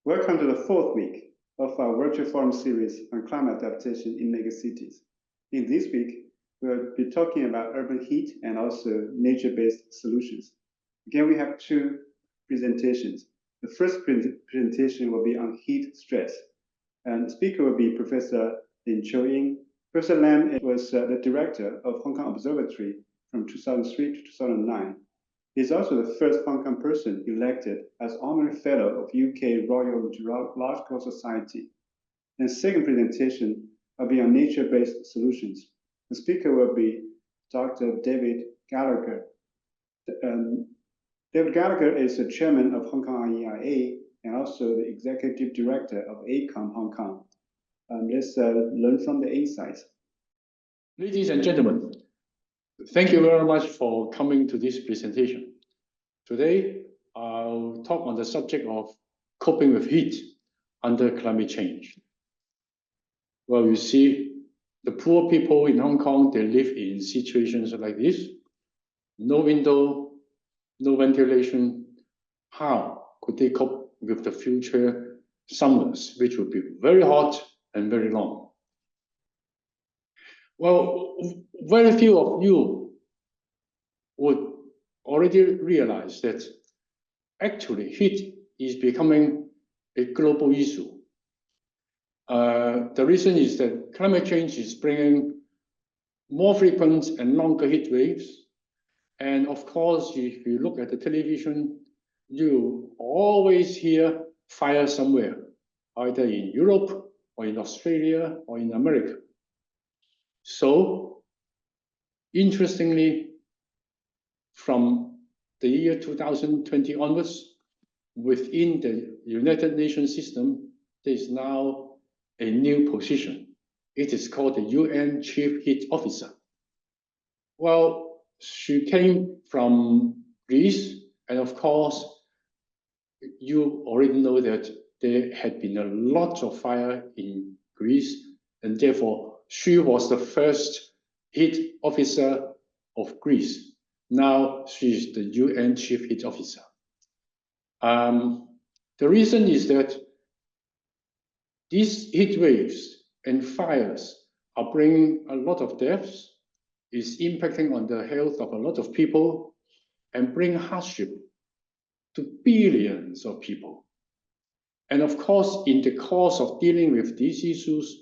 Welcome to the fourth week of our virtual forum series on climate adaptation in megacities. In this week, we'll be talking about urban heat and also nature-based solutions. Again, we have two presentations. The first presentation will be on heat stress, and the speaker will be Professor Lin Qiu-ying. Professor Lam was the director of Hong Kong Observatory from 2003 to 2009. He's also the first Hong Kong person elected as Honorary Fellow of UK Royal Geological Society. And the second presentation will be on nature-based solutions. The speaker will be Dr. David Gallagher. David Gallagher is the chairman of Hong Kong IAIA and also the executive director of ACOM Hong Kong. Let's learn from the insights. Ladies and gentlemen, thank you very much for coming to this presentation. Today, I'll talk on the subject of coping with heat under climate change. Well, you see, the poor people in Hong Kong, they live in situations like this. No window, no ventilation. How could they cope with the future summers, which will be very hot and very long? Well, very few of you would already realize that actually heat is becoming a global issue. The reason is that climate change is bringing more frequent and longer heat waves. And of course, if you look at the television, you always hear fire somewhere, either in Europe or in Australia or in America. So, interestingly, from the year 2020 onwards, within the United Nations system, there is now a new position. It is called the UN Chief Heat Officer. Well, she came from Greece, and of course, you already know that there had been a lot of fire in Greece, and therefore, she was the first heat officer of Greece. Now she is the UN Chief Heat Officer. The reason is that these heat waves and fires are bringing a lot of deaths, is impacting on the health of a lot of people, and bring hardship to billions of people. And of course, in the course of dealing with these issues,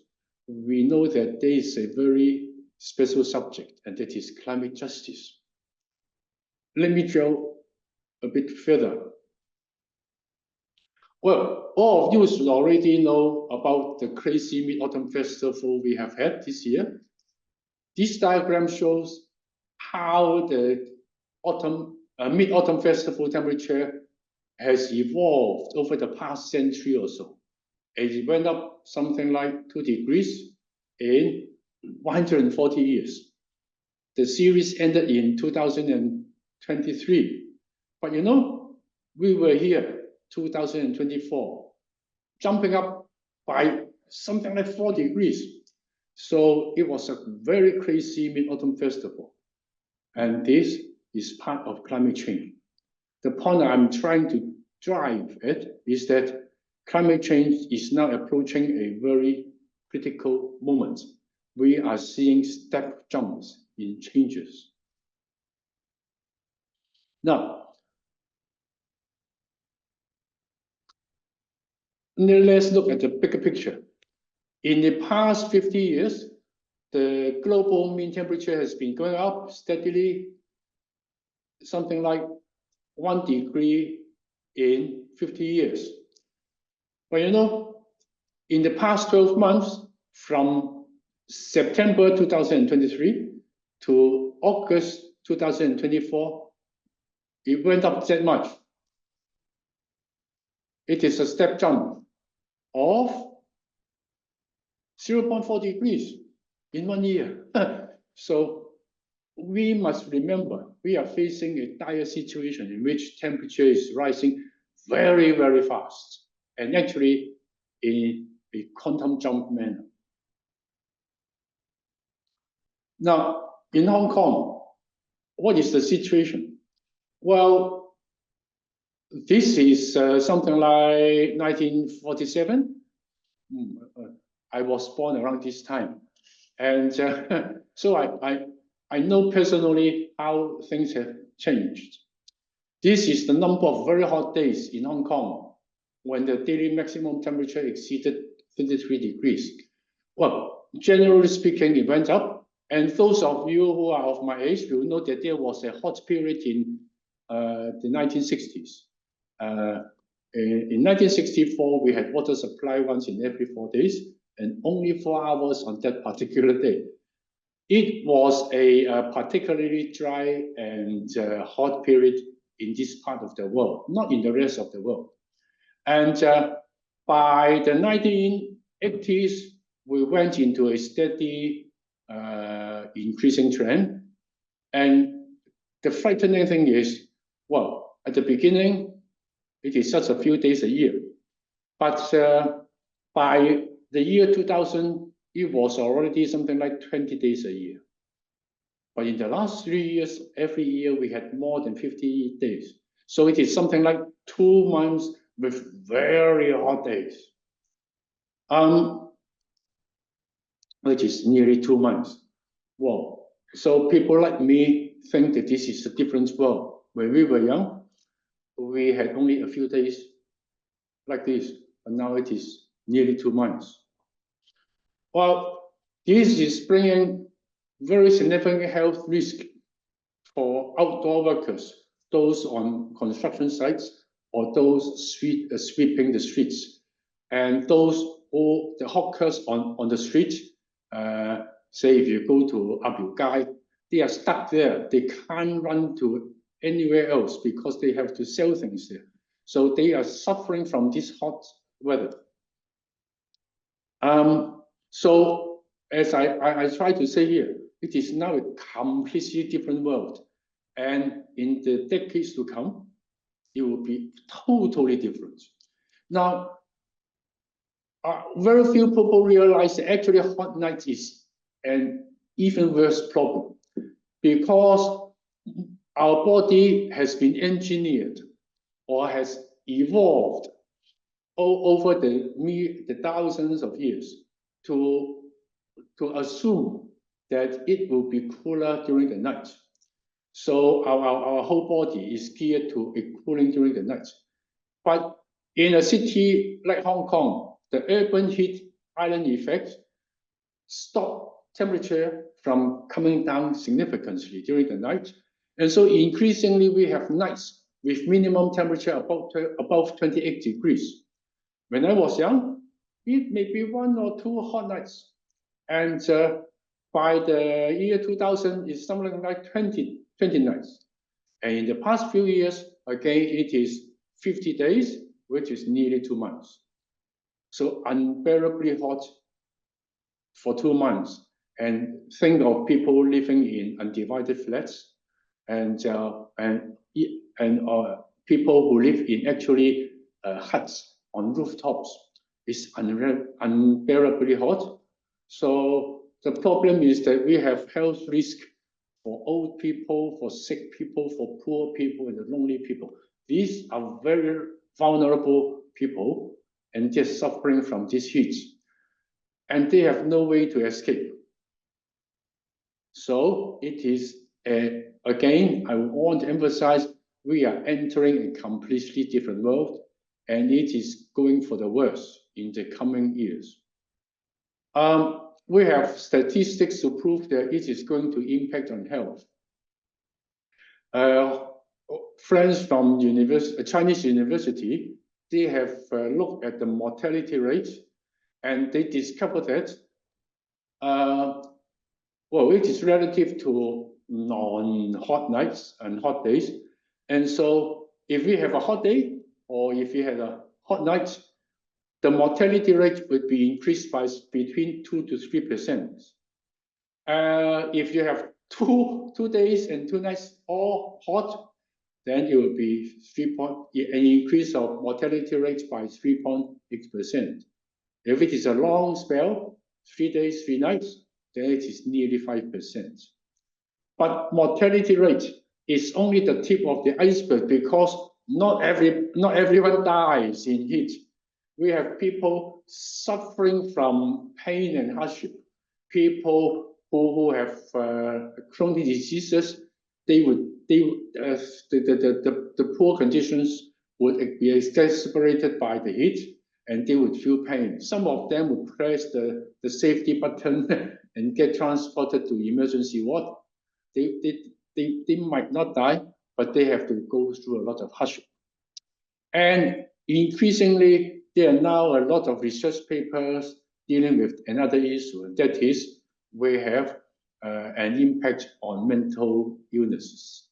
we know that there is a very special subject, and that is climate justice. Let me drill a bit further. Well, all of you should already know about the crazy Mid-Autumn Festival we have had this year. This diagram shows how the Mid-Autumn Festival temperature has evolved over the past century or so. It went up something like 2 degrees in 140 years. The series ended in 2023. But you know, we were here 2024, jumping up by something like 4 degrees. So it was a very crazy Mid-Autumn Festival. And this is part of climate change. The point I'm trying to drive at is that climate change is now approaching a very critical moment. We are seeing step jumps in changes. Now, let's look at the bigger picture. In the past 50 years, the global mean temperature has been going up steadily, something like 1 degree in 50 years. But you know, in the past 12 months, from September 2023 to August 2024, it went up that much. It is a step jump of 0.4 degrees in 1 year. So we must remember, we are facing a dire situation in which temperature is rising very, very fast, and actually in a quantum jump manner. Now, in Hong Kong, what is the situation? Well, this is something like 1947. I was born around this time. And so I know personally how things have changed. This is the number of very hot days in Hong Kong when the daily maximum temperature exceeded 33 degrees. Well, generally speaking, it went up. And those of you who are of my age will know that there was a hot period in the 1960s. In 1964, we had water supply once in every 4 days and only 4 hours on that particular day. It was a particularly dry and hot period in this part of the world, not in the rest of the world. And by the 1980s, we went into a steady increasing trend. And the frightening thing is, well, at the beginning, it is just a few days a year. But by the year 2000, it was already something like 20 days a year. But in the last 3 years, every year we had more than 50 days. So it is something like 2 months with very hot days. Which is nearly 2 months. Well, so people like me think that this is a different world. When we were young, we had only a few days like this, but now it is nearly 2 months. Well, this is bringing very significant health risk for outdoor workers, those on construction sites or those sweeping the streets, and those who the hawkers on the street. Say if you go to Abu Ghai, they are stuck there. They can't run to anywhere else because they have to sell things there. So they are suffering from this hot weather. So as I try to say here, it is now a completely different world. And in the decades to come, it will be totally different. Now, very few people realize that actually hot night is an even worse problem because our body has been engineered or has evolved over the thousands of years to assume that it will be cooler during the night. So our whole body is geared to a cooling during the night. But in a city like Hong Kong, the urban heat island effect stop temperature from coming down significantly during the night. And so increasingly we have nights with minimum temperature above 28 degrees. When I was young, it may be 1 or 2 hot nights. And by the year 2000, it's something like 20 nights. And in the past few years, again, it is 50 days, which is nearly 2 months. So unbearably hot for 2 months. And think of people living in undivided flats and people who live in actually huts on rooftops. It's unbearably hot. So the problem is that we have health risk for old people, for sick people, for poor people, and the lonely people. These are very vulnerable people, and they're suffering from this heat. And they have no way to escape. So it is, again, I want to emphasize, we are entering a completely different world, and it is going for the worse in the coming years. We have statistics to prove that it is going to impact on health. Friends from Chinese university, they have looked at the mortality rate, and they discovered that, well, it is relative to non-hot nights and hot days. And so if we have a hot day, or if we had a hot night, the mortality rate would be increased by between 2 to 3%. If you have two days and 2 nights all hot, then it will be an increase of mortality rate by 3.8%. If it is a long spell, 3 days, 3 nights, then it is nearly 5%. But mortality rate is only the tip of the iceberg because not everyone dies in heat. We have people suffering from pain and hardship. People who have chronic diseases, the poor conditions would be exacerbated by the heat, and they would feel pain. Some of them would press the safety button and get transported to emergency ward. They might not die, but they have to go through a lot of hardship. And increasingly, there are now a lot of research papers dealing with another issue, and that is we have an impact on mental illnesses.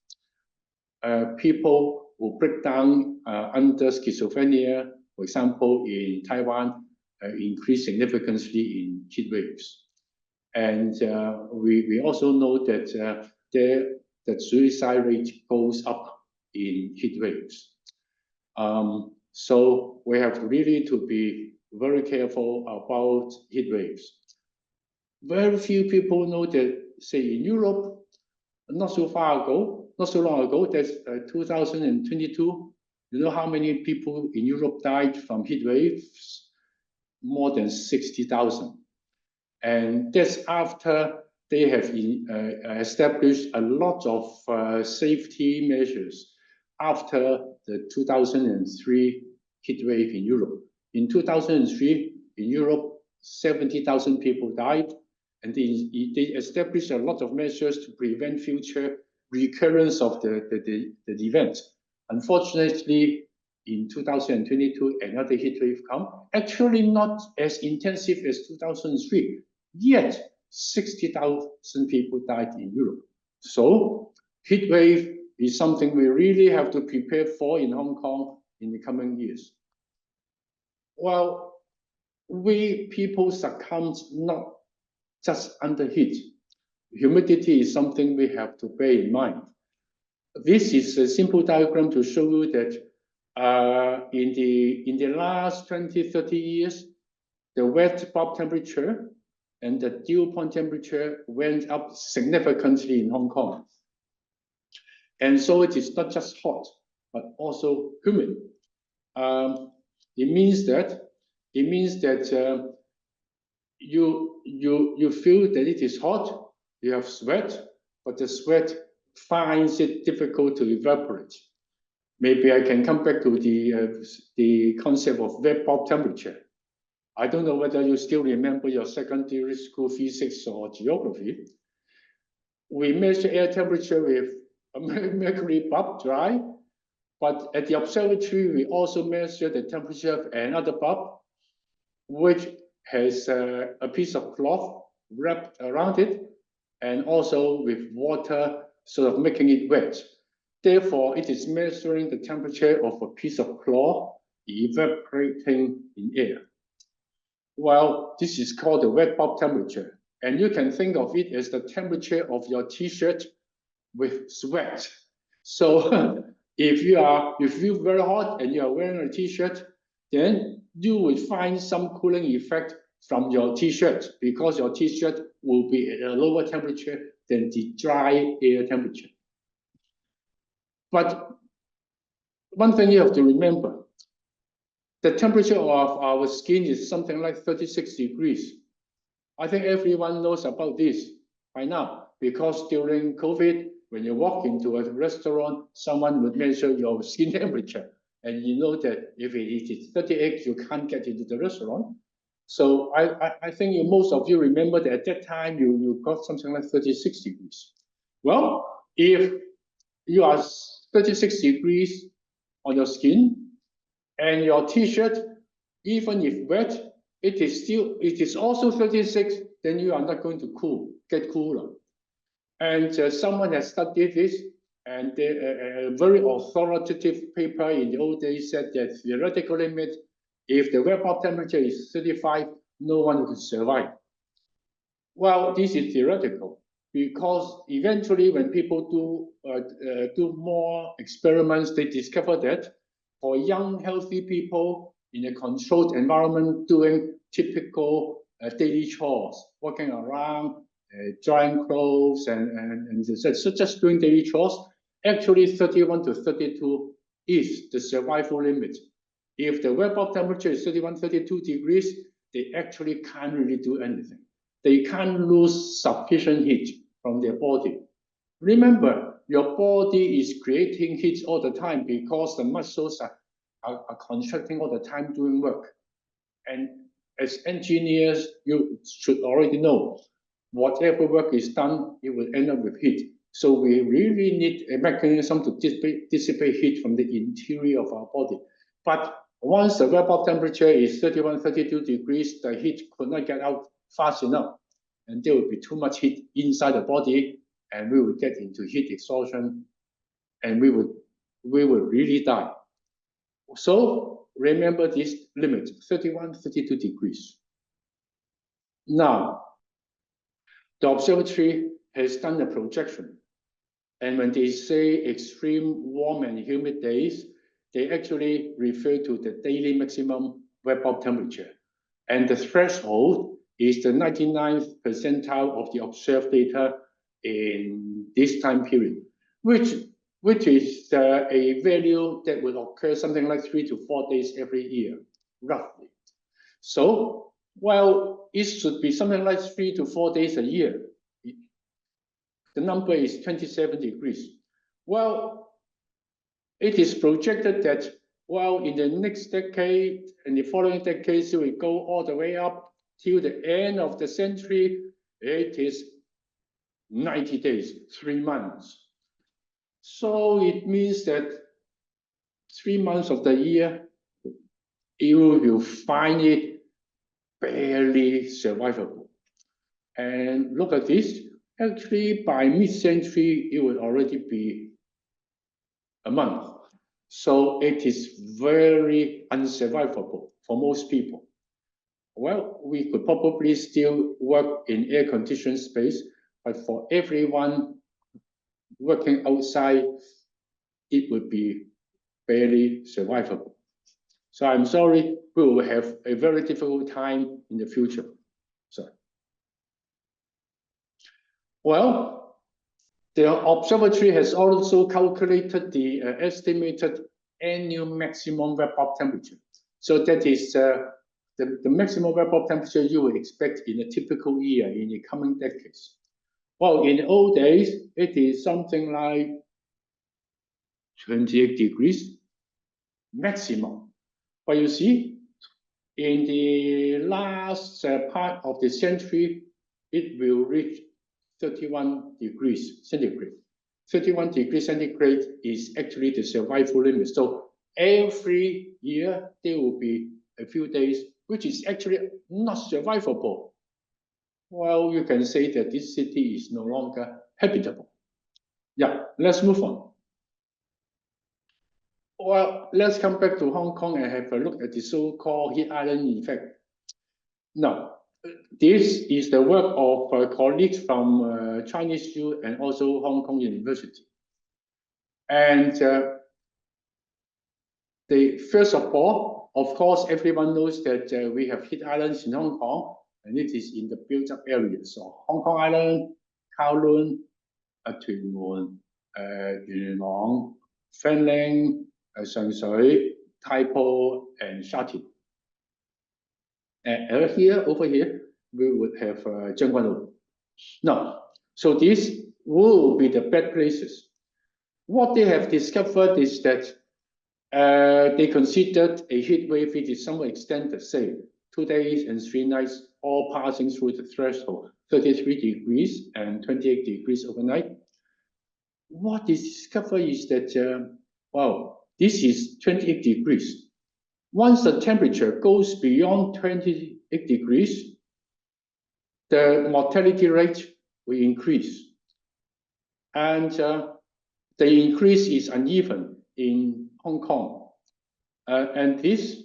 People who break down under schizophrenia, for example, in Taiwan, increase significantly in heat waves. And we also know that the suicide rate goes up in heat waves. So we have really to be very careful about heat waves. Very few people know that, say, in Europe, not so long ago, that's 2022, you know how many people in Europe died from heat waves? More than 60,000. And that's after they have established a lot of safety measures after the 2003 heat wave in Europe. In 2003, in Europe, 70,000 people died, and they established a lot of measures to prevent future recurrence of the event. Unfortunately, in 2022, another heat wave come, actually not as intensive as 2003, yet 60,000 people died in Europe. So heat wave is something we really have to prepare for in Hong Kong in the coming years. Well, we people succumb not just under heat. Humidity is something we have to bear in mind. This is a simple diagram to show you that in the last 20, 30 years, the wet bulb temperature and the dew point temperature went up significantly in Hong Kong. And so it is not just hot, but also humid. It means that you feel that it is hot, you have sweat, but the sweat finds it difficult to evaporate. Maybe I can come back to the concept of wet bulb temperature. I don't know whether you still remember your secondary school physics or geography. We measure air temperature with a mercury bulb dry, but at the observatory, we also measure the temperature of another bulb, which has a piece of cloth wrapped around it, and also with water sort of making it wet. Therefore, it is measuring the temperature of a piece of cloth evaporating in air. Well, this is called the wet bulb temperature. And you can think of it as the temperature of your t-shirt with sweat. So if you feel very hot and you are wearing a t-shirt, then you will find some cooling effect from your t-shirt because your t-shirt will be at a lower temperature than the dry air temperature. But one thing you have to remember, the temperature of our skin is something like 36 degrees. I think everyone knows about this by now, because during COVID, when you walk into a restaurant, someone would measure your skin temperature. And you know that if it is 38, you can't get into the restaurant. So I think most of you remember that at that time, you got something like 36 degrees. Well, if you are 36 degrees on your skin, and your t-shirt, even if wet, it is also 36, then you are not going to get cooler. And someone has studied this, and a very authoritative paper in the old days said that theoretical limit, if the wet bulb temperature is 35, no one could survive. Well, this is theoretical, because eventually when people do more experiments, they discover that for young, healthy people in a controlled environment doing typical daily chores, walking around, drying clothes, and so just doing daily chores, actually 31 to 32 is the survival limit. If the wrap-up temperature is 31, 32 degrees, they actually can't really do anything. They can't lose sufficient heat from their body. Remember, your body is creating heat all the time because the muscles are contracting all the time doing work. And as engineers, you should already know, whatever work is done, it will end up with heat. So we really need a mechanism to dissipate heat from the interior of our body. But once the wrap-up temperature is 31, 32 degrees, the heat could not get out fast enough. And there will be too much heat inside the body, and we will get into heat exhaustion, and we will really die. So remember this limit, 31, 32 degrees. Now, the observatory has done a projection. And when they say extreme warm and humid days, they actually refer to the daily maximum wrap-up temperature. And the threshold is the 99th percentile of the observed data in this time period, which is a value that will occur something like 3 to 4 days every year, roughly. So, well, it should be something like 3 to 4 days a year. The number is 27 degrees. Well, it is projected that, well, in the next decade and the following decades, it will go all the way up till the end of the century. It is 90 days, 3 months. So it means that 3 months of the year, you will find it barely survivable. And look at this. Actually, by mid-century, it will already be a month. So it is very unsurvivable for most people. Well, we could probably still work in air-conditioned space, but for everyone working outside, it would be barely survivable. So I'm sorry, we will have a very difficult time in the future. So, well, the observatory has also calculated the estimated annual maximum wrap-up temperature. So that is the maximum wrap-up temperature you would expect in a typical year in the coming decades. Well, in the old days, it is something like 28 degrees maximum. But you see, in the last part of the century, it will reach 31 degrees centigrade. 31 degrees centigrade is actually the survival limit. So every year, there will be a few days, which is actually not survivable. Well, you can say that this city is no longer habitable. Yeah, let's move on. Well, let's come back to Hong Kong and have a look at the so-called heat island effect. Now, this is the work of colleagues from Chinese U and also Hong Kong University. And first of all, of course, everyone knows that we have heat islands in Hong Kong, and it is in the built-up areas. So Hong Kong Island, Kowloon, Tuen Mun, Yuen Long, Fanling, Shang Shui, Tai Po, and Sha Tin. And over here, we would have Zheng Guanlu. Now, so these will be the bad places. What they have discovered is that they considered a heat wave which is somewhat extent the same, 2 days and 3 nights, all passing through the threshold, 33 degrees and 28 degrees overnight. What they discovered is that, wow, this is 28 degrees. Once the temperature goes beyond 28 degrees, the mortality rate will increase. And the increase is uneven in Hong Kong. And this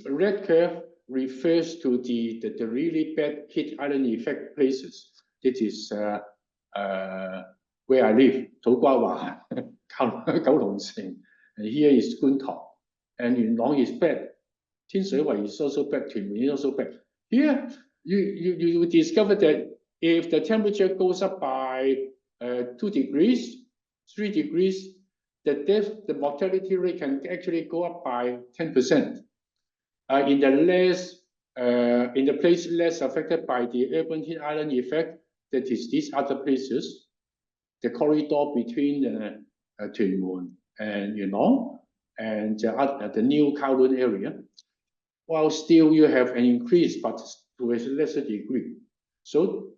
red curve refers to the really bad heat island effect places. It is where I live, Tau Kwa Wan, Kowloon Sing. And here is Kwun Tong. And Yuen Long is bad. Tin Shui Wai is also bad. Tuen Mun is also bad. Here, you discover that if the temperature goes up by 2 degrees, 3 degrees, the mortality rate can actually go up by 10%. In the place less affected by the urban heat island effect, that is these other places, the corridor between Tuen Mun and Yunnan and the new Kowloon area, while still you have an increase, but to a lesser degree. So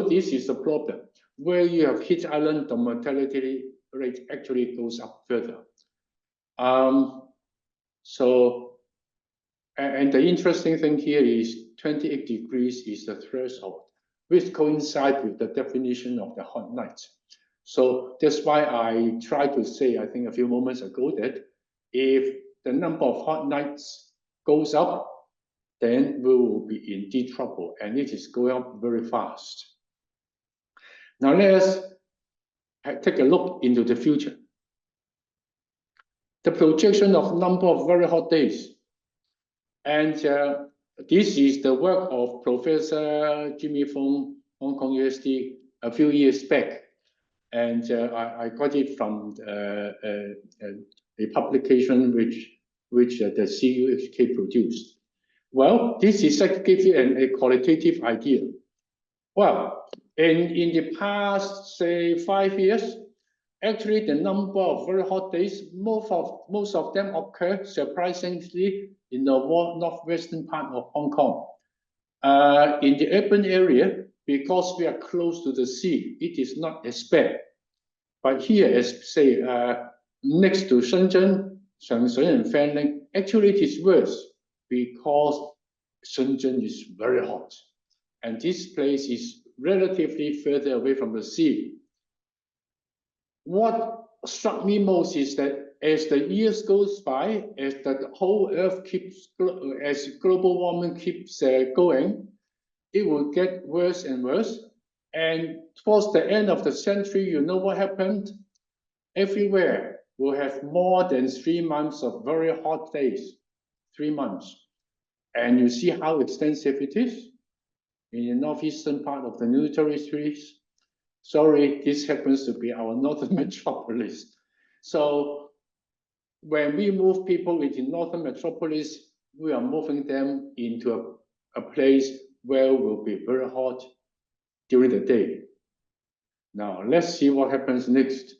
this is a problem. Where you have heat island, the mortality rate actually goes up further. And the interesting thing here is 28 degrees is the threshold, which coincides with the definition of the hot night. So that's why I tried to say, I think a few moments ago, that if the number of hot nights goes up, then we will be in deep trouble, and it is going up very fast. Now let's take a look into the future. The projection of number of very hot days. And this is the work of Professor Jimmy Fong, Hong Kong USD, a few years back. And I got it from a publication which the CUHK produced. Well, this is to give you a qualitative idea. Well, in the past, say, 5 years, actually the number of very hot days, most of them occur surprisingly in the northwestern part of Hong Kong. In the urban area, because we are close to the sea, it is not as bad. But here, as say, next to Shenzhen, Shanghai and Fanling, actually it is worse because Shenzhen is very hot. And this place is relatively further away from the sea. What struck me most is that as the years goes by, as the whole Earth keeps, as global warming keeps going, it will get worse and worse. And towards the end of the century, you know what happened? Everywhere will have more than 3 months of very hot days, 3 months. And you see how extensive it is in the northeastern part of the New Territories. Sorry, this happens to be our northern metropolis. So when we move people into northern metropolis, we are moving them into a place where it will be very hot during the day. Now, let's see what happens next.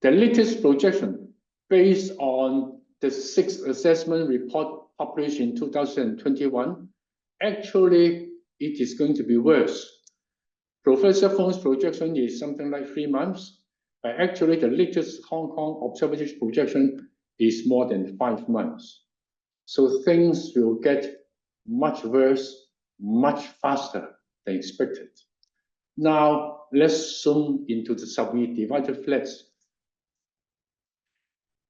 The latest projection, based on the 6th assessment report published in 2021, actually, it is going to be worse. Professor Fong's projection is something like 3 months, but actually the latest Hong Kong observatory projection is more than 5 months. So things will get much worse, much faster than expected. Now, let's zoom into the subdivided flats.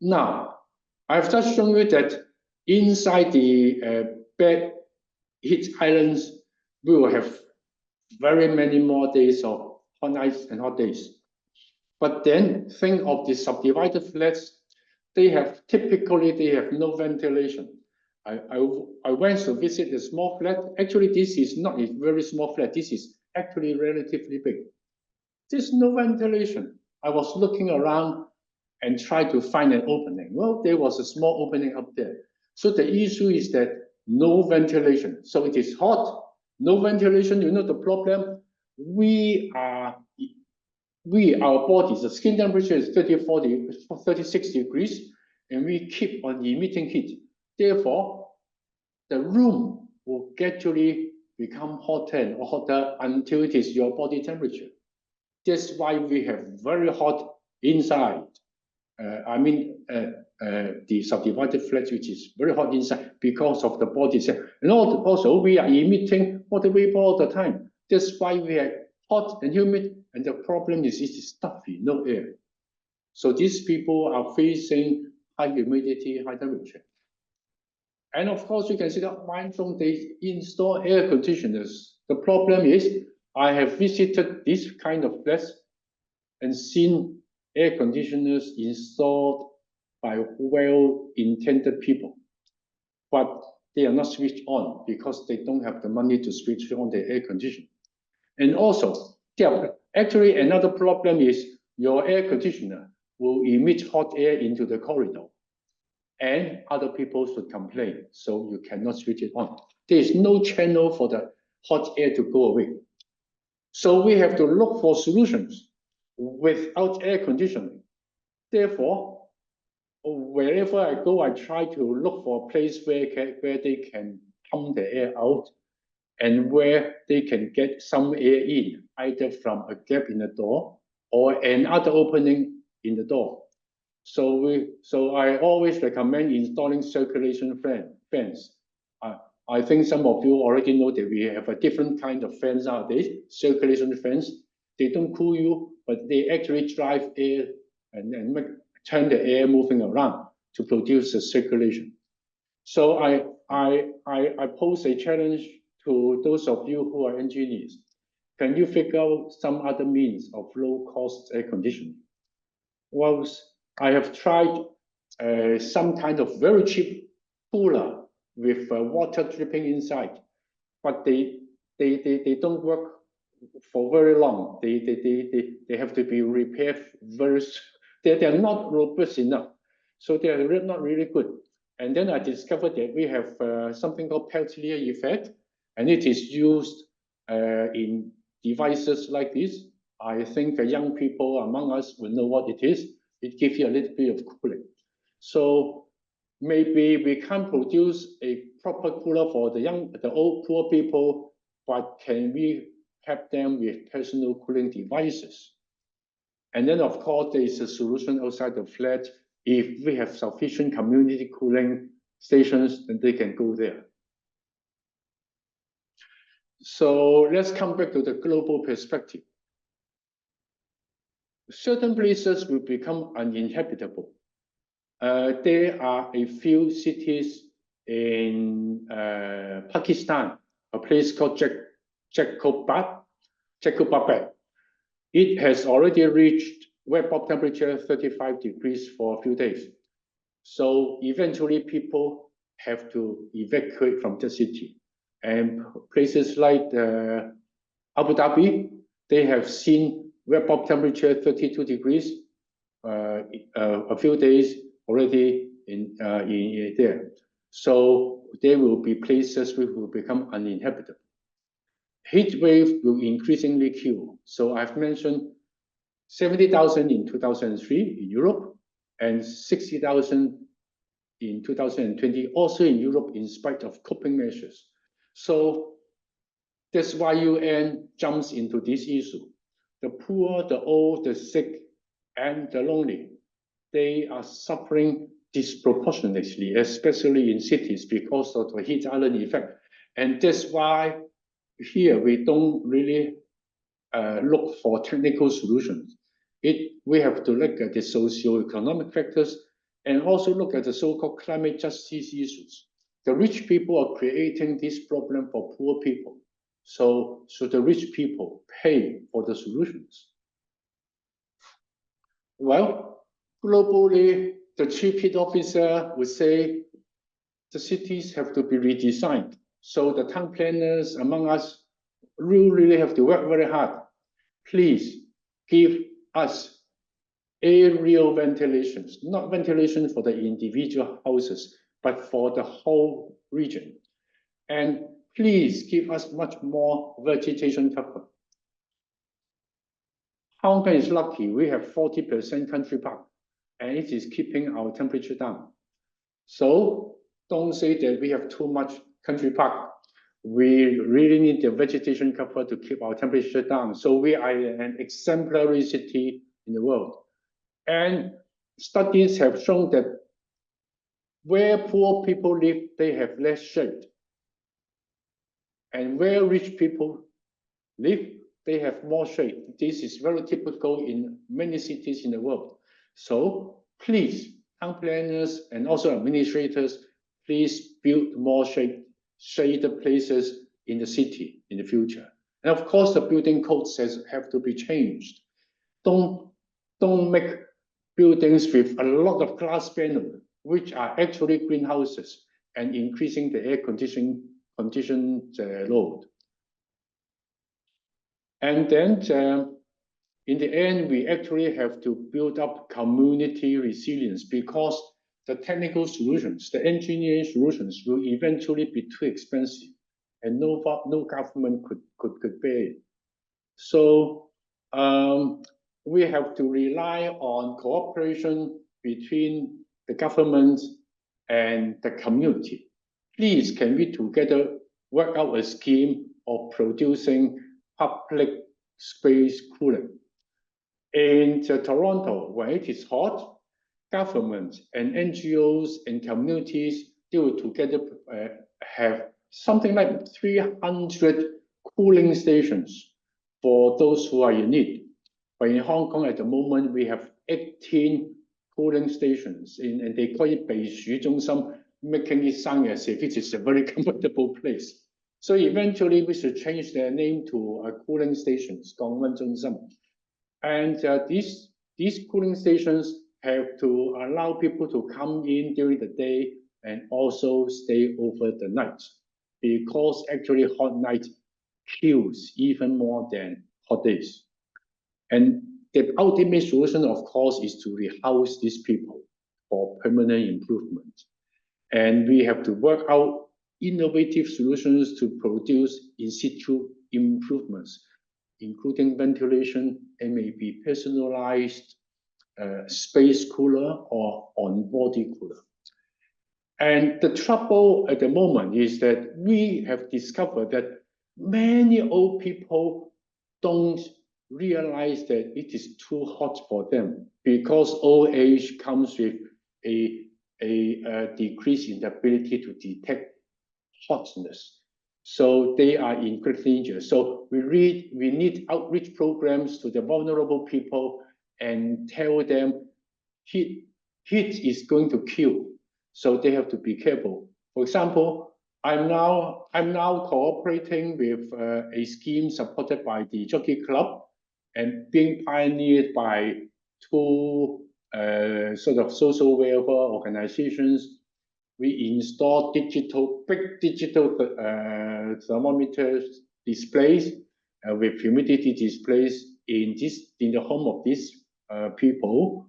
Now, I've just shown you that inside the bed heat islands, we will have very many more days of hot nights and hot days. But then think of the subdivided flats, they have no ventilation. I went to visit a small flat. Actually, this is not a very small flat. This is actually relatively big. There's no ventilation. I was looking around and tried to find an opening. Well, there was a small opening up there. So the issue is that no ventilation. So it is hot, no ventilation. You know the problem? Our bodies, the skin temperature is 36 degrees, and we keep on emitting heat. Therefore, the room will gradually become hotter and hotter until it is your body temperature. That's why we have very hot inside. The subdivided flats, which is very hot inside because of the body. And also, we are emitting water vapor all the time. That's why we are hot and humid. And the problem is it is stuffy, no air. So these people are facing high humidity, high temperature. And of course, you can see that Mindful, they install air conditioners. The problem is, I have visited this kind of flats and seen air conditioners installed by well-intended people, but they are not switched on because they don't have the money to switch on the air conditioner. And also, actually another problem is your air conditioner will emit hot air into the corridor, and other people should complain, so you cannot switch it on. There is no channel for the hot air to go away. So we have to look for solutions without air conditioning. Therefore, wherever I go, I try to look for a place where they can pump the air out and where they can get some air in, either from a gap in the door or another opening in the door. So I always recommend installing circulation fans. I think some of you already know that we have a different kind of fans nowadays, circulation fans. They don't cool you, but they actually drive air and turn the air moving around to produce the circulation. So I pose a challenge to those of you who are engineers. Can you figure out some other means of low-cost air conditioning? Well, I have tried some kind of very cheap cooler with water dripping inside, but they don't work for very long. They have to be repaired very. They're not robust enough, so they're not really good. And then I discovered that we have something called Peltier effect, and it is used in devices like this. I think the young people among us will know what it is. It gives you a little bit of cooling. So maybe we can't produce a proper cooler for the old poor people, but can we help them with personal cooling devices? And then, of course, there is a solution outside the flat. If we have sufficient community cooling stations, then they can go there. So let's come back to the global perspective. Certain places will become uninhabitable. There are a few cities in Pakistan, a place called Jacobabad. It has already reached wet bulb temperature 35 degrees for a few days. So eventually people have to evacuate from the city. And places like Abu Dhabi, they have seen wet bulb temperature 32 degrees a few days already in there. So there will be places which will become uninhabitable. Heat wave will increasingly kill. So I've mentioned 70,000 in 2003 in Europe and 60,000 in 2020, also in Europe in spite of coping measures. So that's why UN jumps into this issue. The poor, the old, the sick, and the lonely, they are suffering disproportionately, especially in cities because of the heat island effect. And that's why here we don't really look for technical solutions. We have to look at the socio-economic factors and also look at the so-called climate justice issues. The rich people are creating this problem for poor people. So the rich people pay for the solutions. Well, globally, the chief heat officer would say the cities have to be redesigned. So the town planners among us really have to work very hard. Please give us aerial ventilations, not ventilation for the individual houses, but for the whole region. And please give us much more vegetation cover. Hong Kong is lucky, we have 40% country park, and it is keeping our temperature down. So don't say that we have too much country park. We really need the vegetation cover to keep our temperature down. So we are an exemplary city in the world. And studies have shown that where poor people live, they have less shade. And where rich people live, they have more shade. This is very typical in many cities in the world. So please, town planners and also administrators, please build more shaded places in the city in the future. And of course, the building codes have to be changed. Don't make buildings with a lot of glass panels, which are actually greenhouses and increasing the air conditioned load. And then in the end, we actually have to build up community resilience because the technical solutions, the engineering solutions will eventually be too expensive and no government could pay it. So we have to rely on cooperation between the government and the community. Please, can we together work out a scheme of producing public space cooling? In Toronto, when it is hot, government and NGOs and communities, they will together have something like 300 cooling stations for those who are in need. But in Hong Kong at the moment, we have 18 cooling stations, and they call it 避暑中心, making it sound as if it is a very comfortable place. So eventually, we should change their name to cooling stations, 降溫中心. And these cooling stations have to allow people to come in during the day and also stay over the night, because actually hot night kills even more than hot days. And the ultimate solution, of course, is to rehouse these people for permanent improvement. And we have to work out innovative solutions to produce in situ improvements, including ventilation and maybe personalized space cooler or on-body cooler. And the trouble at the moment is that we have discovered that many old people don't realize that it is too hot for them, because old age comes with a decrease in the ability to detect hotness. So they are in great danger. So we need outreach programs to the vulnerable people and tell them heat is going to kill. So they have to be careful. For example, I'm now cooperating with a scheme supported by the Jockey Club and being pioneered by two sort of social welfare organizations. We install big digital thermometers displays with humidity displays in the home of these people,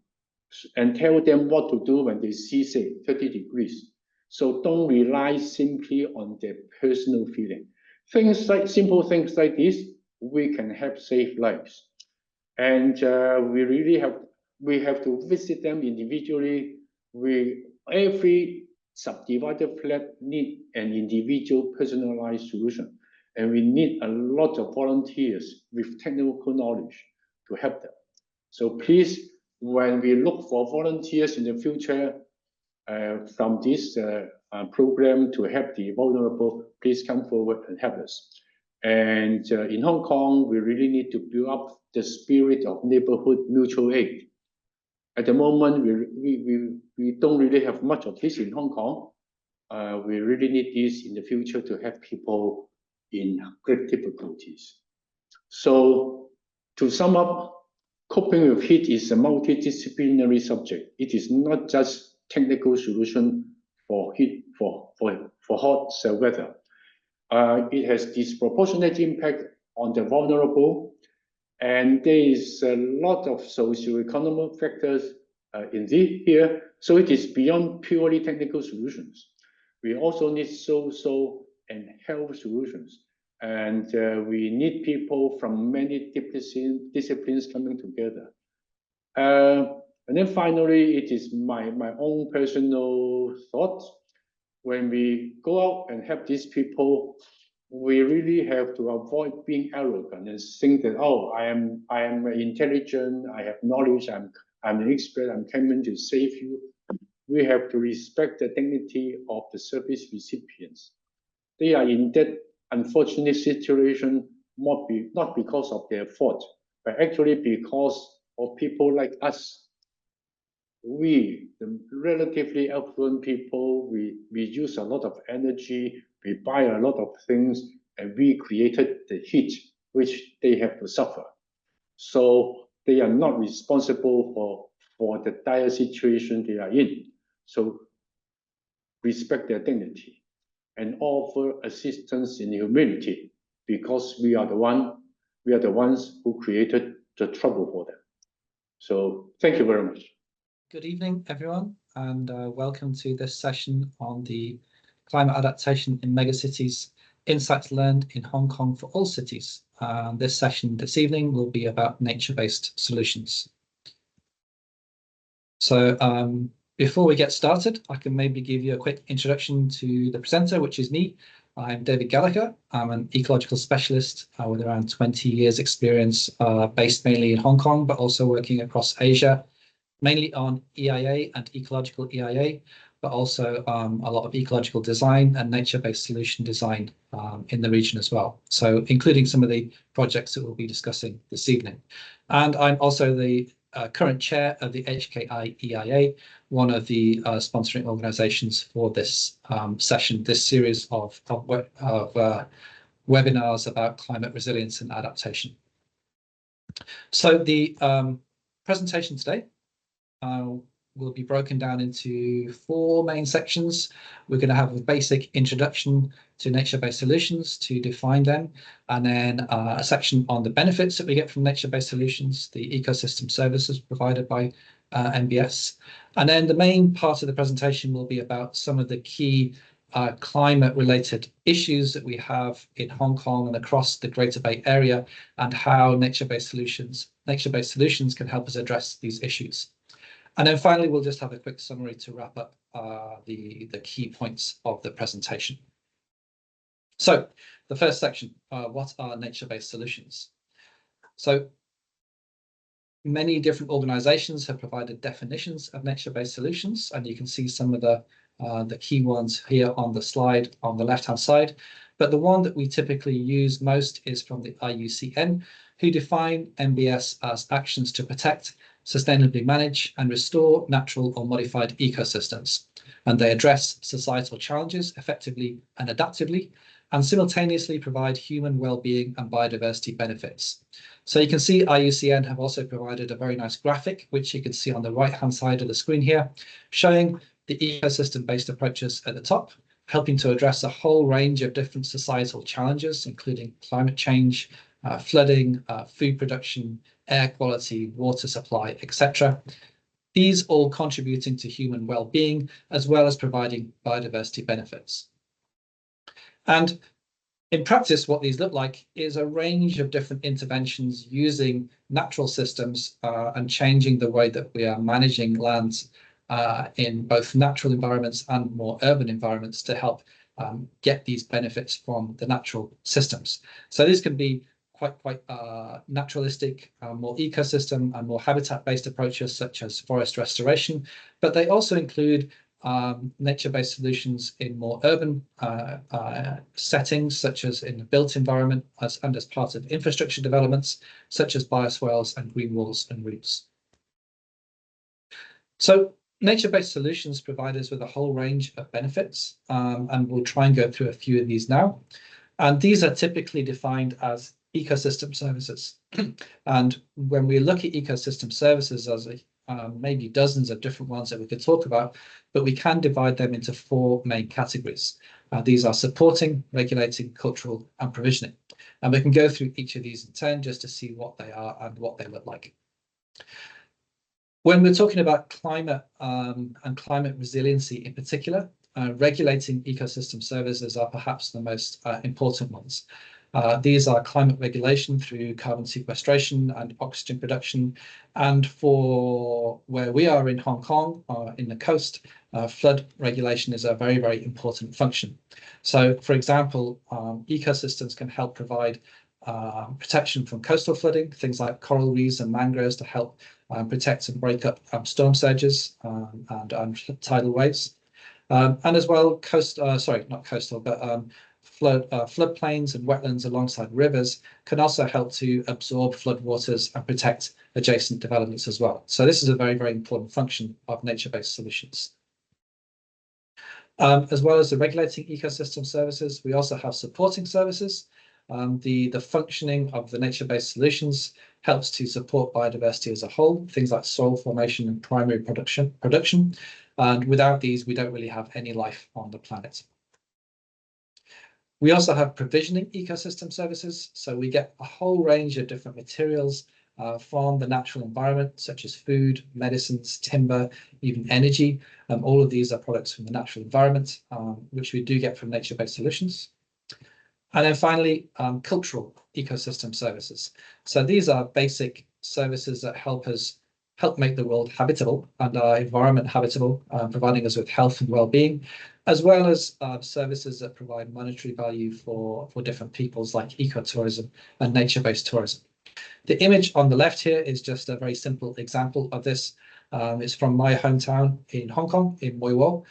and tell them what to do when they see, say, 30 degrees. So don't rely simply on their personal feeling. Simple things like this, we can help save lives. And we have to visit them individually. Every subdivided flat need an individual personalized solution. And we need a lot of volunteers with technical knowledge to help them. So please, when we look for volunteers in the future from this program to help the vulnerable, please come forward and help us. And in Hong Kong, we really need to build up the spirit of neighborhood mutual aid. At the moment, we don't really have much of this in Hong Kong. We really need this in the future to help people in great difficulties. So to sum up, coping with heat is a multidisciplinary subject. It is not just technical solution for heat, for hot weather. It has disproportionate impact on the vulnerable, and there is a lot of socioeconomic factors in here. So it is beyond purely technical solutions. We also need social and health solutions. And we need people from many disciplines coming together. And then finally, it is my own personal thought. When we go out and help these people, we really have to avoid being arrogant and think that, oh, I am intelligent, I have knowledge, I'm an expert, I'm coming to save you. We have to respect the dignity of the service recipients. They are in that unfortunate situation, not because of their fault, but actually because of people like us. We, the relatively affluent people, we use a lot of energy, we buy a lot of things, and we created the heat, which they have to suffer. So they are not responsible for the dire situation they are in. So respect their dignity and offer assistance in humility, because we are the ones who created the trouble for them. So thank you very much. Good evening, everyone, and welcome to this session on the climate adaptation in megacities, insights learned in Hong Kong for all cities. This session this evening will be about nature-based solutions. So before we get started, I can maybe give you a quick introduction to the presenter, which is me. I'm David Gallagher. I'm an ecological specialist with around 20 years experience, based mainly in Hong Kong, but also working across Asia, mainly on EIA and ecological EIA, but also a lot of ecological design and nature-based solution design in the region as well. So including some of the projects that we'll be discussing this evening. And I'm also the current chair of the IAIA, one of the sponsoring organizations for this session, this series of webinars about climate resilience and adaptation. So the presentation today will be broken down into 4 main sections. We're going to have a basic introduction to nature-based solutions to define them, and then a section on the benefits that we get from nature-based solutions, the ecosystem services provided by NBS. And then the main part of the presentation will be about some of the key climate-related issues that we have in Hong Kong and across the Greater Bay Area, and how nature-based solutions can help us address these issues. And then finally, we'll just have a quick summary to wrap up the key points of the presentation. So the first section, what are nature-based solutions? So many different organizations have provided definitions of nature-based solutions, and you can see some of the key ones here on the slide on the left-hand side. But the one that we typically use most is from the IUCN, who define NBS as actions to protect, sustainably manage and restore natural or modified ecosystems. And they address societal challenges effectively and adaptively, and simultaneously provide human well-being and biodiversity benefits. So you can see IUCN have also provided a very nice graphic, which you can see on the right-hand side of the screen here, showing the ecosystem-based approaches at the top, helping to address a whole range of different societal challenges, including climate change, flooding, food production, air quality, water supply, etc. These all contributing to human well-being, as well as providing biodiversity benefits. And in practice, what these look like is a range of different interventions using natural systems and changing the way that we are managing lands in both natural environments and more urban environments to help get these benefits from the natural systems. So this can be quite naturalistic, more ecosystem and more habitat-based approaches such as forest restoration, but they also include nature-based solutions in more urban settings, such as in the built environment and as part of infrastructure developments, such as bioswales and green walls and routes. So nature-based solutions provide us with a whole range of benefits, and we'll try and go through a few of these now. And these are typically defined as ecosystem services. And when we look at ecosystem services, as maybe dozens of different ones that we could talk about, but we can divide them into 4 main categories. These are supporting, regulating, cultural, and provisioning. And we can go through each of these in turn just to see what they are and what they look like. When we're talking about climate and climate resiliency in particular, regulating ecosystem services are perhaps the most important ones. These are climate regulation through carbon sequestration and oxygen production. And for where we are in Hong Kong, in the coast, flood regulation is a very, very important function. So, for example, ecosystems can help provide protection from coastal flooding, things like coral reefs and mangroves to help protect and break up storm surges and tidal waves. And as well, floodplains and wetlands alongside rivers can also help to absorb floodwaters and protect adjacent developments as well. So this is a very, very important function of nature-based solutions. As well as the regulating ecosystem services, we also have supporting services. The functioning of the nature-based solutions helps to support biodiversity as a whole, things like soil formation and primary production. And without these, we don't really have any life on the planet. We also have provisioning ecosystem services. So we get a whole range of different materials from the natural environment, such as food, medicines, timber, even energy. All of these are products from the natural environment, which we do get from nature-based solutions. And then finally, cultural ecosystem services. So these are basic services that help make the world habitable and our environment habitable, providing us with health and well-being, as well as services that provide monetary value for different peoples, like ecotourism and nature-based tourism. The image on the left here is just a very simple example of this. It's from my hometown in Hong Kong, in Mui Wo,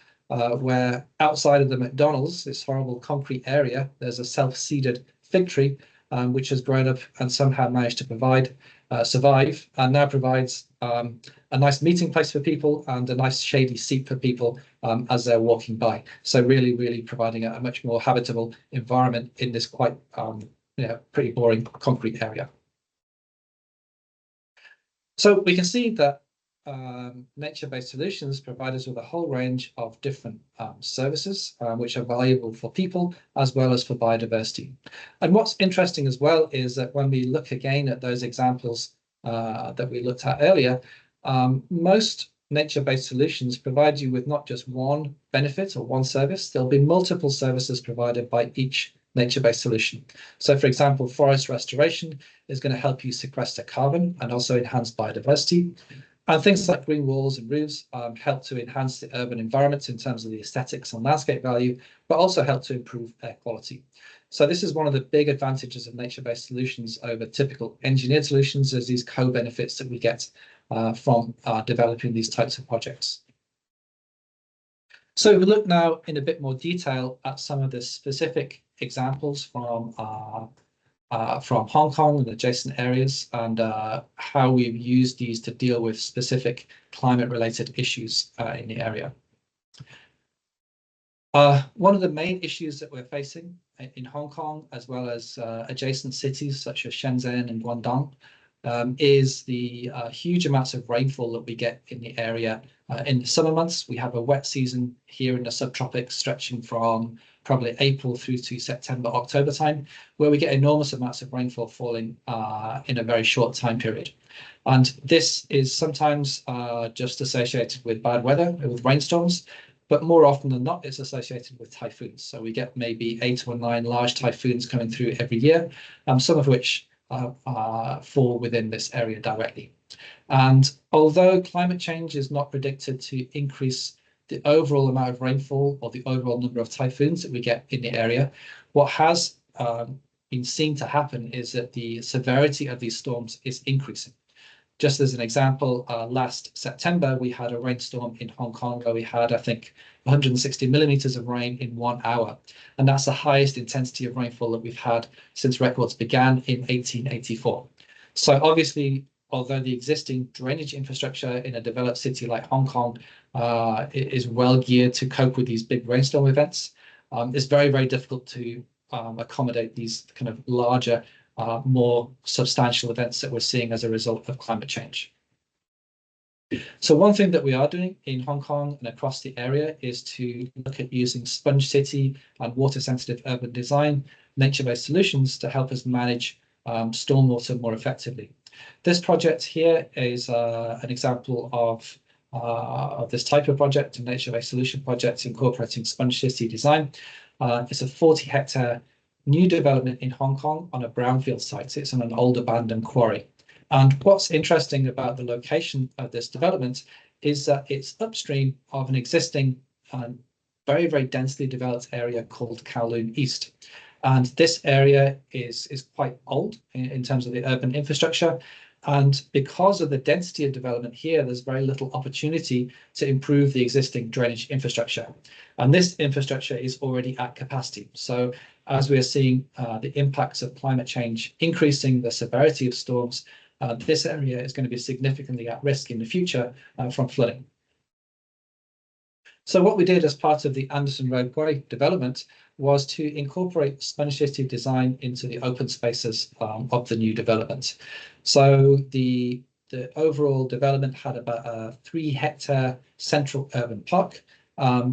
where outside of the McDonald's, this horrible concrete area, there's a self-seeded fig tree, which has grown up and somehow managed to survive, and now provides a nice meeting place for people and a nice shady seat for people as they're walking by. So really, really providing a much more habitable environment in this quite pretty boring concrete area. So we can see that nature-based solutions provide us with a whole range of different services which are valuable for people as well as for biodiversity. And what's interesting as well is that when we look again at those examples that we looked at earlier, most nature-based solutions provide you with not just one benefit or one service. There'll be multiple services provided by each nature-based solution. So, for example, forest restoration is going to help you sequester carbon and also enhance biodiversity. And things like green walls and roofs help to enhance the urban environments in terms of the aesthetics and landscape value, but also help to improve air quality. So this is one of the big advantages of nature-based solutions over typical engineered solutions, is these co-benefits that we get from developing these types of projects. So we look now in a bit more detail at some of the specific examples from Hong Kong and adjacent areas, and how we've used these to deal with specific climate-related issues in the area. One of the main issues that we're facing in Hong Kong, as well as adjacent cities such as Shenzhen and Guangdong, is the huge amounts of rainfall that we get in the area. In the summer months, we have a wet season here in the subtropics stretching from probably April through to September, October time, where we get enormous amounts of rainfall falling in a very short time period. And this is sometimes just associated with bad weather, with rainstorms, but more often than not, it's associated with typhoons. So we get maybe 8 or 9 large typhoons coming through every year, some of which fall within this area directly. And although climate change is not predicted to increase the overall amount of rainfall or the overall number of typhoons that we get in the area, what has been seen to happen is that the severity of these storms is increasing. Just as an example, last September, we had a rainstorm in Hong Kong where we had, I think, 160 millimeters of rain in 1 hour. And that's the highest intensity of rainfall that we've had since records began in 1884. So obviously, although the existing drainage infrastructure in a developed city like Hong Kong is well geared to cope with these big rainstorm events, it's very, very difficult to accommodate these kind of larger, more substantial events that we're seeing as a result of climate change. So one thing that we are doing in Hong Kong and across the area is to look at using sponge city and water-sensitive urban design, nature-based solutions to help us manage stormwater more effectively. This project here is an example of this type of project, a nature-based solution project incorporating sponge city design. It's a 40-hectare new development in Hong Kong on a brownfield site. It's on an old abandoned quarry. And what's interesting about the location of this development is that it's upstream of an existing very, very densely developed area called Kowloon East. And this area is quite old in terms of the urban infrastructure. And because of the density of development here, there's very little opportunity to improve the existing drainage infrastructure. And this infrastructure is already at capacity. So as we are seeing the impacts of climate change increasing the severity of storms, this area is going to be significantly at risk in the future from flooding. So what we did as part of the Anderson Road Quarry development was to incorporate sponge city design into the open spaces of the new development. So the overall development had about a 3-hectare central urban park,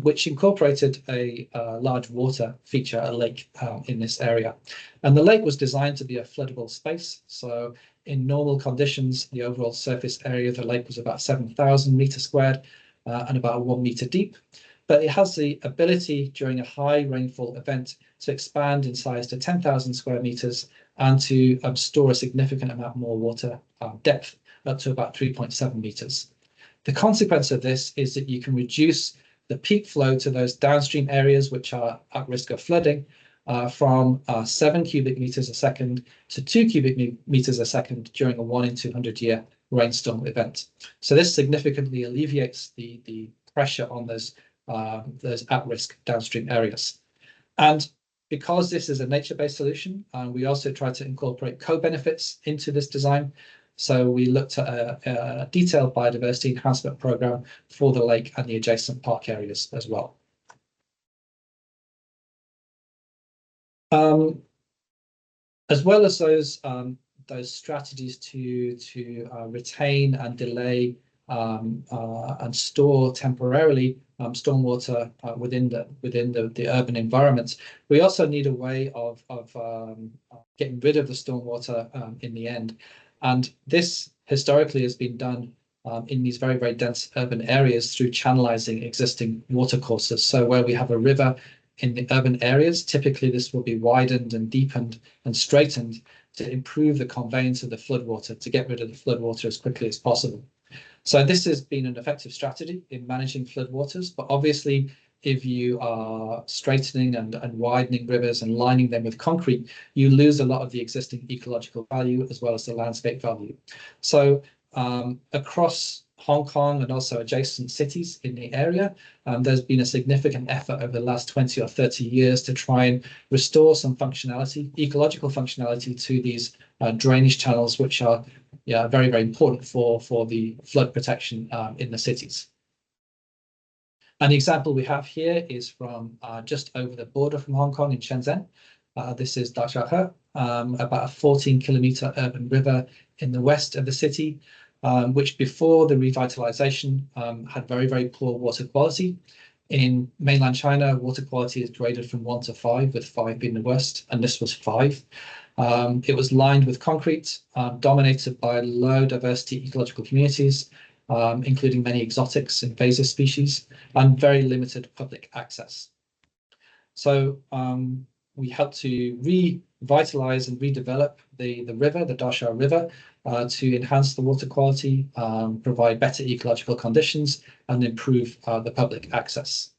which incorporated a large water feature, a lake in this area. And the lake was designed to be a floodable space. So in normal conditions, the overall surface area of the lake was about 7,000 meters squared and about 1 meter deep. But it has the ability during a high rainfall event to expand in size to 10,000 square meters and to store a significant amount more water depth, up to about 3.7 meters. The consequence of this is that you can reduce the peak flow to those downstream areas which are at risk of flooding from 7 cubic meters a second to 2 cubic meters a second during a 1 in 200 year rainstorm event. So this significantly alleviates the pressure on those at-risk downstream areas. And because this is a nature-based solution, we also try to incorporate co-benefits into this design. So we looked at a detailed biodiversity enhancement program for the lake and the adjacent park areas as well. As well as those strategies to retain and delay and store temporarily stormwater within the urban environment, we also need a way of getting rid of the stormwater in the end. And this historically has been done in these very, very dense urban areas through channelizing existing watercourses. So where we have a river in the urban areas, typically this will be widened and deepened and straightened to improve the conveyance of the floodwater, to get rid of the floodwater as quickly as possible. So this has been an effective strategy in managing floodwaters, but obviously if you are straightening and widening rivers and lining them with concrete, you lose a lot of the existing ecological value as well as the landscape value. So across Hong Kong and also adjacent cities in the area, there's been a significant effort over the last 20 or 30 years to try and restore some functionality, ecological functionality to these drainage channels, which are very, very important for the flood protection in the cities. An example we have here is from just over the border from Hong Kong in Shenzhen. This is Daxiahe, about a 14-kilometer urban river in the west of the city, which before the revitalization had very, very poor water quality. In mainland China, water quality is graded from 1 to 5, with 5 being the worst, and this was 5. It was lined with concrete, dominated by low diversity ecological communities, including many exotics, invasive species, and very limited public access. So we helped to revitalize and redevelop the river, the Daxiahe River, to enhance the water quality, provide better ecological conditions, and improve the public access.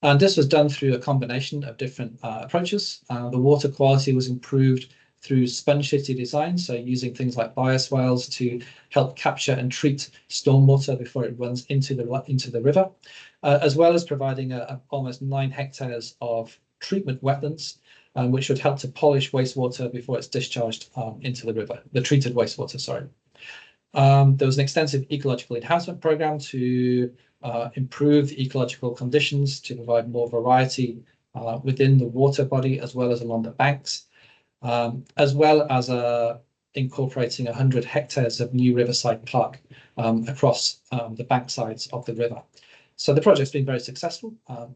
And this was done through a combination of different approaches. The water quality was improved through sponge city design, so using things like bioswales to help capture and treat stormwater before it runs into the river, as well as providing almost 9 hectares of treatment wetlands, which would help to polish wastewater before it's discharged into the river, the treated wastewater, sorry. There was an extensive ecological enhancement program to improve the ecological conditions, to provide more variety within the water body as well as along the banks, as well as incorporating 100 hectares of new riverside park across the bank sides of the river. So the project's been very successful.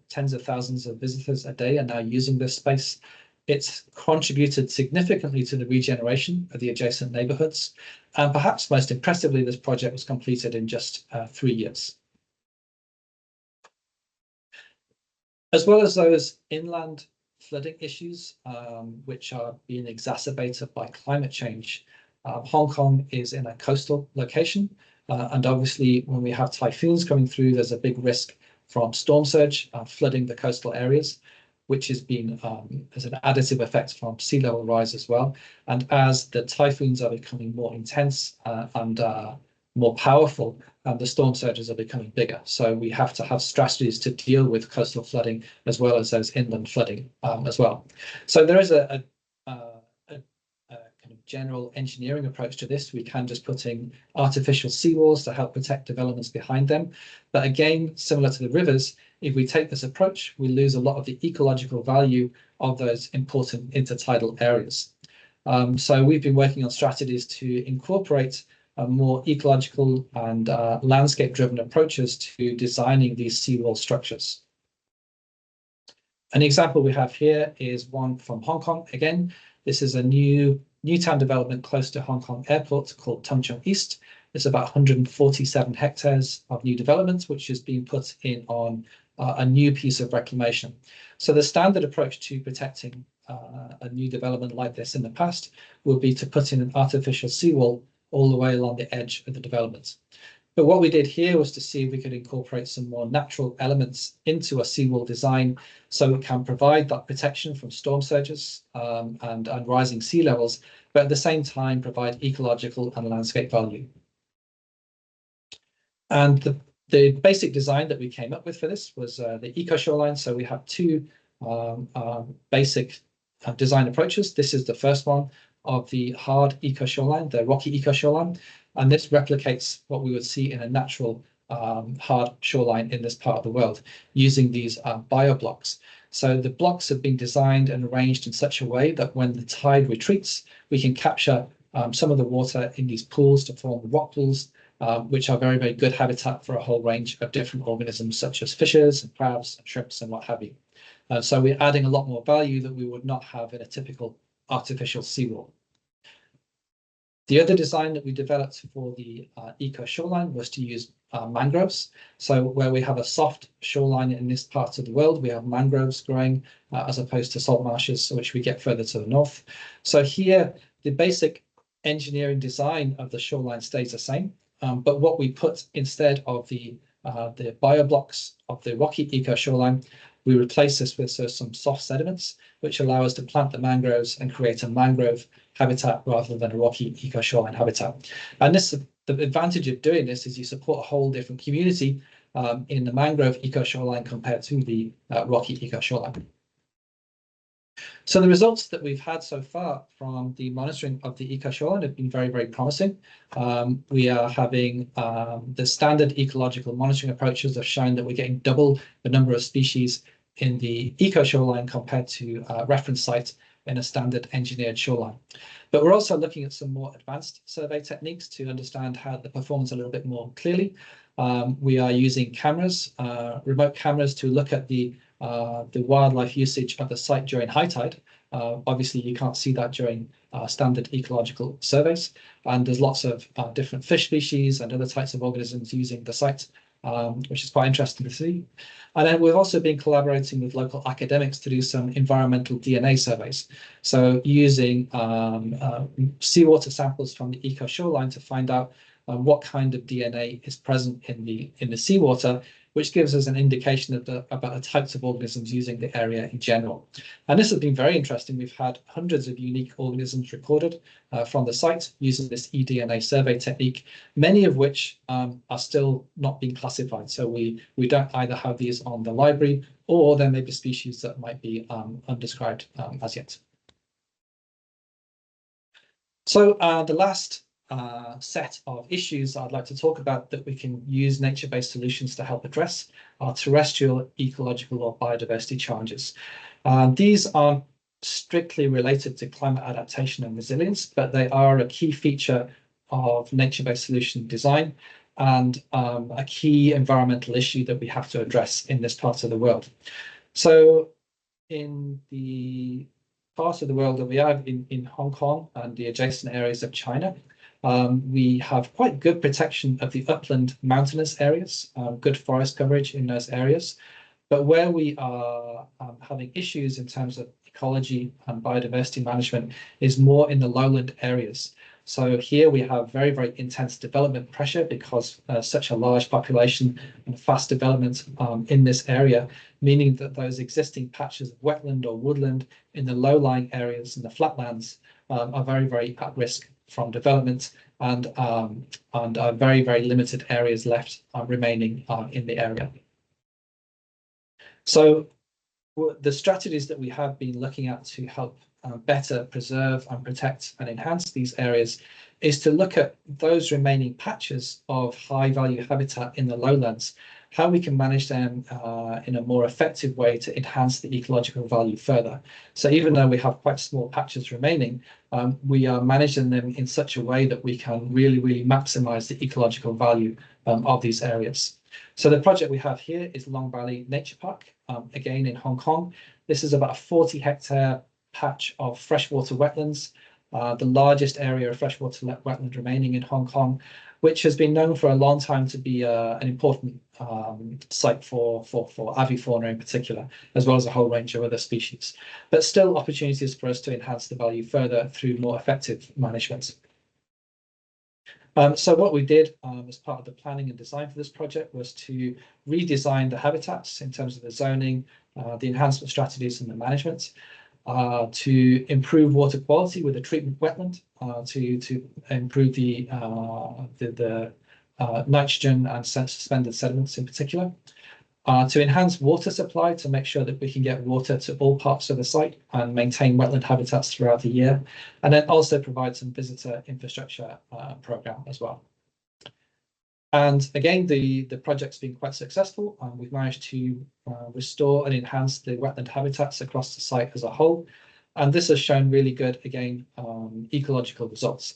Tens of thousands of visitors a day are now using this space. It's contributed significantly to the regeneration of the adjacent neighbourhoods. And perhaps most impressively, this project was completed in just 3 years. As well as those inland flooding issues, which are being exacerbated by climate change, Hong Kong is in a coastal location. And obviously, when we have typhoons coming through, there's a big risk from storm surge, flooding the coastal areas, which has been as an additive effect from sea level rise as well. And as the typhoons are becoming more intense and more powerful, the storm surges are becoming bigger. So we have to have strategies to deal with coastal flooding as well as those inland flooding as well. So there is a kind of general engineering approach to this. We can just put in artificial seawalls to help protect developments behind them. But again, similar to the rivers, if we take this approach, we lose a lot of the ecological value of those important intertidal areas. So we've been working on strategies to incorporate more ecological and landscape-driven approaches to designing these seawall structures. An example we have here is one from Hong Kong. Again, this is a new Newtown development close to Hong Kong Airport called Tung Chung East. It's about 147 hectares of new development, which is being put in on a new piece of reclamation. So the standard approach to protecting a new development like this in the past would be to put in an artificial seawall all the way along the edge of the development. But what we did here was to see if we could incorporate some more natural elements into a seawall design so it can provide that protection from storm surges and rising sea levels, but at the same time provide ecological and landscape value. And the basic design that we came up with for this was the eco shoreline. So we have two basic design approaches. This is the first one of the hard eco shoreline, the rocky eco shoreline. And this replicates what we would see in a natural hard shoreline in this part of the world using these bio blocks. So the blocks have been designed and arranged in such a way that when the tide retreats, we can capture some of the water in these pools to form rock pools, which are very, very good habitat for a whole range of different organisms, such as fishes and crabs and shrimps and what have you. So we're adding a lot more value that we would not have in a typical artificial seawall. The other design that we developed for the eco shoreline was to use mangroves. So where we have a soft shoreline in this part of the world, we have mangroves growing as opposed to salt marshes, which we get further to the north. So here, the basic engineering design of the shoreline stays the same. But what we put instead of the bio blocks of the rocky eco shoreline, we replace this with some soft sediments, which allow us to plant the mangroves and create a mangrove habitat rather than a rocky eco shoreline habitat. And this, the advantage of doing this is you support a whole different community in the mangrove eco shoreline compared to the rocky eco shoreline. So the results that we've had so far from the monitoring of the eco shoreline have been very, very promising. We are having the standard ecological monitoring approaches have shown that we're getting double the number of species in the eco shoreline compared to reference site in a standard engineered shoreline. But we're also looking at some more advanced survey techniques to understand how the performance a little bit more clearly. We are using cameras, remote cameras, to look at the wildlife usage of the site during high tide. Obviously, you can't see that during standard ecological surveys. And there's lots of different fish species and other types of organisms using the site, which is quite interesting to see. And then we've also been collaborating with local academics to do some environmental DNA surveys. So using seawater samples from the eco shoreline to find out what kind of DNA is present in the seawater, which gives us an indication of about the types of organisms using the area in general. And this has been very interesting. We've had hundreds of unique organisms recorded from the site using this eDNA survey technique, many of which are still not being classified. So we don't either have these on the library, or there may be species that might be undescribed as yet. So the last set of issues I'd like to talk about that we can use nature-based solutions to help address are terrestrial, ecological, or biodiversity challenges. These aren't strictly related to climate adaptation and resilience, but they are a key feature of nature-based solution design and a key environmental issue that we have to address in this part of the world. So in the part of the world that we have in Hong Kong and the adjacent areas of China, we have quite good protection of the upland mountainous areas, good forest coverage in those areas. But where we are having issues in terms of ecology and biodiversity management is more in the lowland areas. So here we have very, very intense development pressure because such a large population and fast development in this area, meaning that those existing patches of wetland or woodland in the low-lying areas and the flatlands are very, very at risk from development, and are very, very limited areas left remaining in the area. So the strategies that we have been looking at to help better preserve and protect and enhance these areas is to look at those remaining patches of high value habitat in the lowlands, how we can manage them in a more effective way to enhance the ecological value further. So even though we have quite small patches remaining, we are managing them in such a way that we can really, really maximize the ecological value of these areas. So the project we have here is Long Valley Nature Park, again in Hong Kong. This is about a 40-hectare patch of freshwater wetlands the largest area of freshwater wetland remaining in Hong Kong, which has been known for a long time to be an important site for avifauna in particular, as well as a whole range of other species. But still opportunities for us to enhance the value further through more effective management. So what we did as part of the planning and design for this project was to redesign the habitats in terms of the zoning, the enhancement strategies and the management, to improve water quality with a treatment wetland, to improve the nitrogen and suspended sediments in particular, to enhance water supply to make sure that we can get water to all parts of the site and maintain wetland habitats throughout the year, and then also provide some visitor infrastructure program as well. And again, the project's been quite successful. We've managed to restore and enhance the wetland habitats across the site as a whole. And this has shown really good, again, ecological results.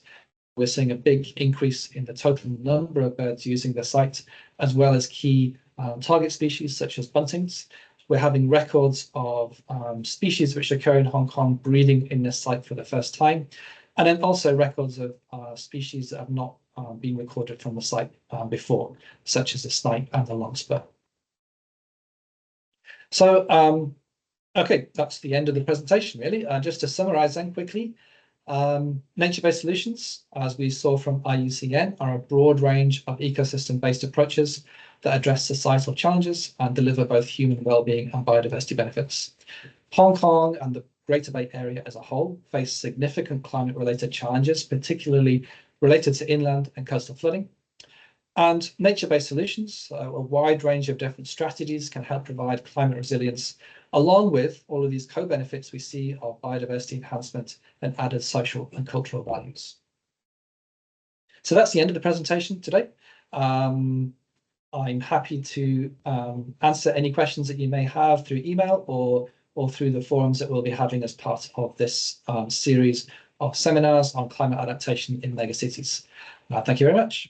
We're seeing a big increase in the total number of birds using the site, as well as key target species such as buntings. We're having records of species which occur in Hong Kong breeding in this site for the first time. And then also records of species that have not been recorded from the site before, such as the snipe and the longspur. So, okay, that's the end of the presentation, really. Just to summarize then quickly, nature-based solutions, as we saw from IUCN, are a broad range of ecosystem-based approaches that address societal challenges and deliver both human well-being and biodiversity benefits. Hong Kong and the Greater Bay Area as a whole face significant climate-related challenges, particularly related to inland and coastal flooding. And nature-based solutions, a wide range of different strategies, can help provide climate resilience, along with all of these co-benefits we see of biodiversity enhancement and added social and cultural values. So that's the end of the presentation today. I'm happy to answer any questions that you may have through email or through the forums that we'll be having as part of this series of seminars on climate adaptation in megacities. Thank you very much.